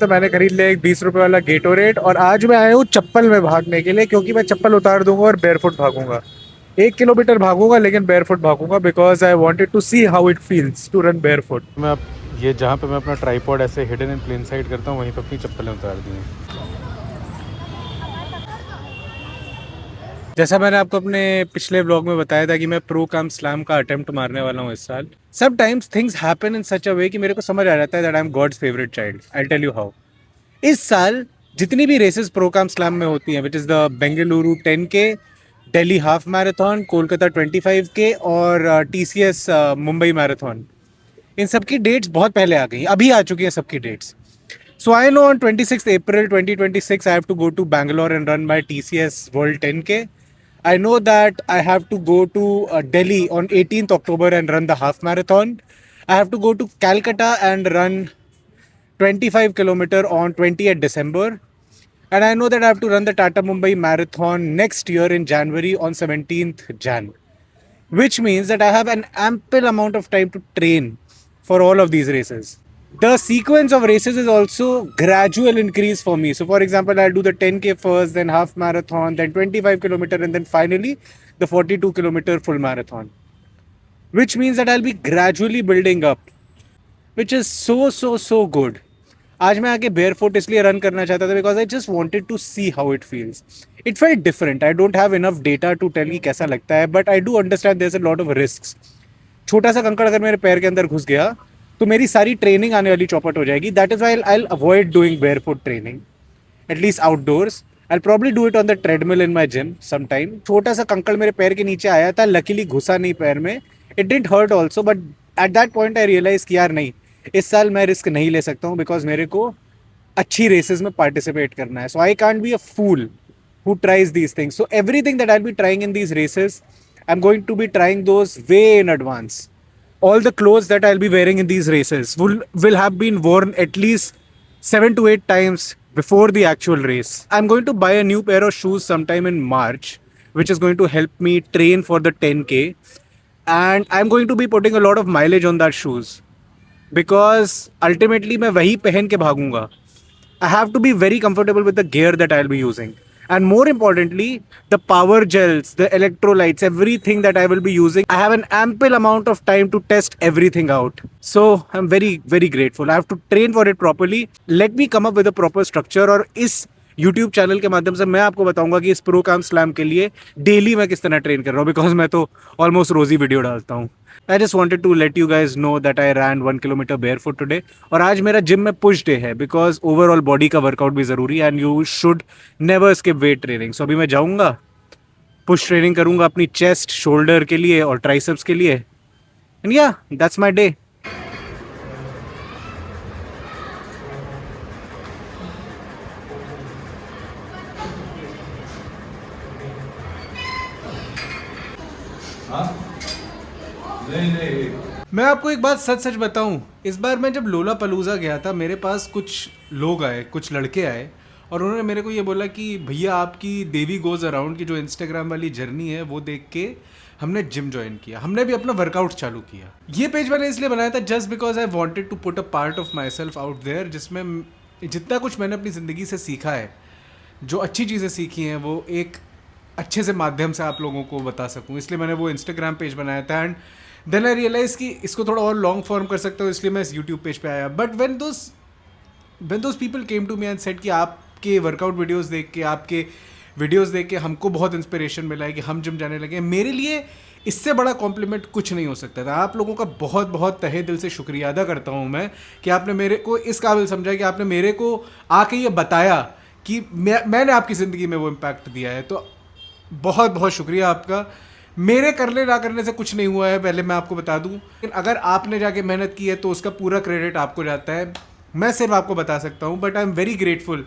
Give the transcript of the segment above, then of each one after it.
तो मैंने खरीद लिया एक 20 रुपए वाला गेटोरेट और आज मैं आया हूँ चप्पल में भागने के लिए क्योंकि मैं चप्पल उतार दूंगा और बेयरफुट भागूंगा। 1 किलोमीटर भागूंगा लेकिन बेयरफुट भागूंगा because I wanted to see how it feels to run barefoot. मैं अब ये जहाँ पे मैं अपना ट्राईपॉड ऐसे हिडन इन प्लेन साइड करता हूँ वहीं पे अपनी चप्पलें उतार दी हैं। जैसा मैंने आपको अपने पिछले व्लॉग में बताया था कि मैं प्रो काम स्लैम का अटेम्प्ट मारने वाला हूँ इस साल। Sometimes things happen in such a way कि मेरे को समझ आ जाता है that I am God's favourite child. I tell you how. इस साल जितनी भी रेसेस प्रो काम स्लैम में होती हैं which is the Bengaluru 10K, Delhi half marathon, Kolkata 25K और TCS मुंबई मैराथन, इन सबकी डेट्स बहुत पहले आ गई, अभी आ चुकी हैं सबकी dates. So I know on 26th April 2026 I have to go to Bangalore and run my TCS World 10K. I know that I have to go to Delhi on 18th October and run the half marathon. I have to go to Calcutta and run 25 kilometer on 20th December. And I know that I have to run the Tata Mumbai Marathon next year in January on 17th Jan. Which means that I have an ample amount of time to train for all of these races. The sequence of races is also gradual increase for me. So for example, I'll do the 10K first, then half marathon, then 25 kilometer, and then finally the 42 kilometer full marathon. Which means that I'll be gradually building up, which is so good. आज मैं आके barefoot इसलिए run करना चाहता था because I just wanted to see how it feels. It felt different. I don't have enough data to tell कि कैसा लगता है, but I do understand there's a lot of risks. छोटा सा कंकड़ अगर मेरे पैर के अंदर घुस गया तो मेरी सारी ट्रेनिंग आने वाली चौपट हो जाएगी. That is why I avoid doing barefoot training at least outdoors. I probably do it on the treadmill in my gym some time. छोटा सा कंकड़ मेरे पैर के नीचे आया था, लकीली घुसा नहीं पैर में. It didn't hurt also but at that point I realise कि यार नहीं, इस साल मैं रिस्क नहीं ले सकता हूँ बिकॉज मेरे को अच्छी रेसेस में पार्टिसिपेट करना है. So I can't be a fool who tries these things. So everything that I'll be trying in these races, I'm going to be trying those way in advance. All the clothes that I'll be wearing in these races will have been worn at least 7 to 8 times before the actual race. I'm going to buy a new pair of shoes sometime in March, which is going to help me train for the 10K. And I'm going to be putting a lot of mileage on that shoes because ultimately मैं वही पहन के भागूंगा. I have to be very comfortable with the gear that I'll be using. And more importantly, the power gels, the electrolytes, everything that I will be using, I have an ample amount of time to test everything out. So I'm very grateful. I have to train for it properly. Let me come up with a proper structure. और इस YouTube channel के माध्यम से मैं आपको बताऊंगा कि इस प्रो काम स्लैम के लिए डेली मैं किस तरह ट्रेन कर रहा हूँ बिकॉज मैं तो ऑलमोस्ट रोज ही वीडियो डालता हूँ. I just wanted to let you guys know that I ran 1 kilometre barefoot today. और आज मेरा जिम में पुश डे है बिकॉज ओवरऑल बॉडी का वर्कआउट भी ज़रूरी है and you should never skip weight training. So अभी मैं जाऊँगा, पुश ट्रेनिंग करूँगा अपनी चेस्ट, शोल्डर के लिए और ट्राइसेप्स के लिए. एंड या दैट्स माई डे. मैं आपको एक बात सच बताऊं, इस बार मैं जब लोला पलूजा गया था मेरे पास कुछ लोग आए, कुछ लड़के आए और उन्होंने मेरे को ये बोला कि भैया आपकी देवी गोज अराउंड की जो इंस्टाग्राम वाली जर्नी है वो देख के हमने जिम ज्वाइन किया, हमने भी अपना वर्कआउट चालू किया. ये पेज मैंने इसलिए बनाया था just because I wanted to put a part of myself out there, जिसमें जितना कुछ मैंने अपनी ज़िंदगी से सीखा है, जो अच्छी चीज़ें सीखी हैं वो एक अच्छे से माध्यम से आप लोगों को बता सकूं. इसलिए मैंने वो इंस्टाग्राम पेज बनाया था एंड देन आई रियलाइज कि इसको थोड़ा और लॉन्ग फॉर्म कर सकता हूँ, इसलिए मैं इस यूट्यूब पेज पे आया. But when those people came to me and said कि आपके वर्कआउट वीडियोस देख के, आपके वीडियोस देख के हमको बहुत इंस्पिरेशन मिला है कि हम जिम जाने लगे. मेरे लिए इससे बड़ा कॉम्प्लीमेंट कुछ नहीं हो सकता था. आप लोगों का बहुत तहे दिल से शुक्रिया अदा करता हूँ मैं कि आपने मेरे को इस काबिल समझा कि आपने मेरे को आके ये बताया कि मैंने आपकी ज़िंदगी में वो इम्पैक्ट दिया है. तो बहुत शुक्रिया आपका. मेरे करने ना करने से कुछ नहीं हुआ है, पहले मैं आपको बता दूं. लेकिन अगर आपने जाके मेहनत की है तो उसका पूरा क्रेडिट आपको जाता है. मैं सिर्फ आपको बता सकता हूं but I am very grateful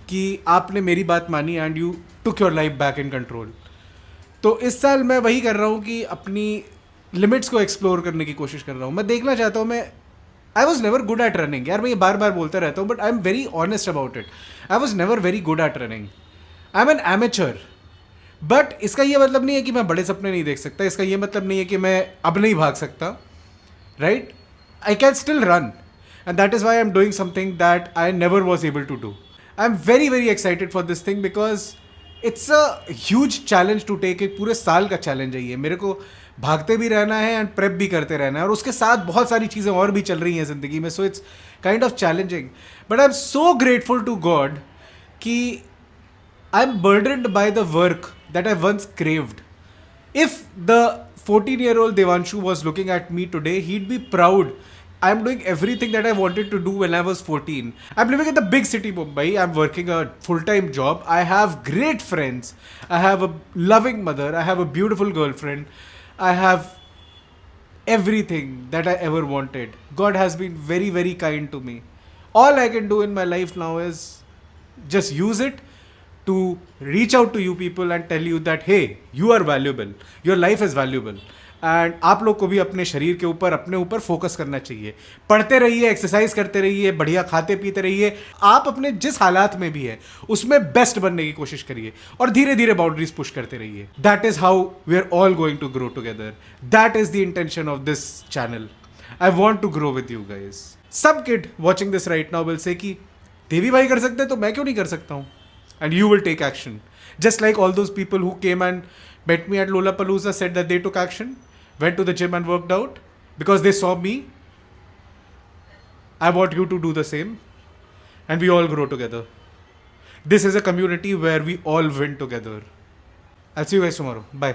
कि आपने मेरी बात मानी and you took your life back in control. तो इस साल मैं वही कर रहा हूँ कि अपनी लिमिट्स को एक्सप्लोर करने की कोशिश कर रहा हूँ. मैं देखना चाहता हूँ. I was never good at running. यार मैं ये बार बोलता रहता हूँ but I am very honest about it. I was never very good at running. I am N amateur. But इसका ये मतलब नहीं है कि मैं बड़े सपने नहीं देख सकता. इसका ये मतलब नहीं है कि मैं अब नहीं भाग सकता. Right, I can still run. And that is why I'm doing something that I never was able to do. I'm very very excited for this thing because it's a huge challenge to take. एक पूरे साल का challenge है ये. मेरे को भागते भी रहना है एंड प्रेप भी करते रहना है और उसके साथ बहुत सारी चीज़ें और भी चल रही हैं ज़िंदगी में. So it's kind of challenging, but I am so grateful to God कि I am burdened by the work that I once craved. If the 14-year-old Devanshu was looking at me today, he'd be proud. I'm doing everything that I wanted to do when I was 14. I'm living in the big city, Mumbai. I'm working a full-time job. I have great friends. I have a loving mother. I have a beautiful girlfriend. I have everything that I ever wanted. God has been very, very kind to me. All I can do in my life now is just use it to reach out to you people and tell you that hey, you are valuable, your life is valuable. And आप लोग को भी अपने शरीर के ऊपर अपने ऊपर फोकस करना चाहिए. पढ़ते रहिए, एक्सरसाइज करते रहिए, बढ़िया खाते पीते रहिए. आप अपने जिस हालात में भी है उसमें बेस्ट बनने की कोशिश करिए और धीरे धीरे बाउंड्रीज पुश करते रहिए. That is how we are all going to grow together. That is the intention of this channel. I want to grow with you guys. Some kid watching this right now will say कि देवी भाई कर सकते तो मैं क्यों नहीं कर सकता हूँ. And you will take action. Just like all those people who came and met me at Lollapalooza said that they took action, went to the gym and worked out because they saw me. I want you to do the same and we all grow together. This is a community where we all win together. I'll see you guys tomorrow. Bye.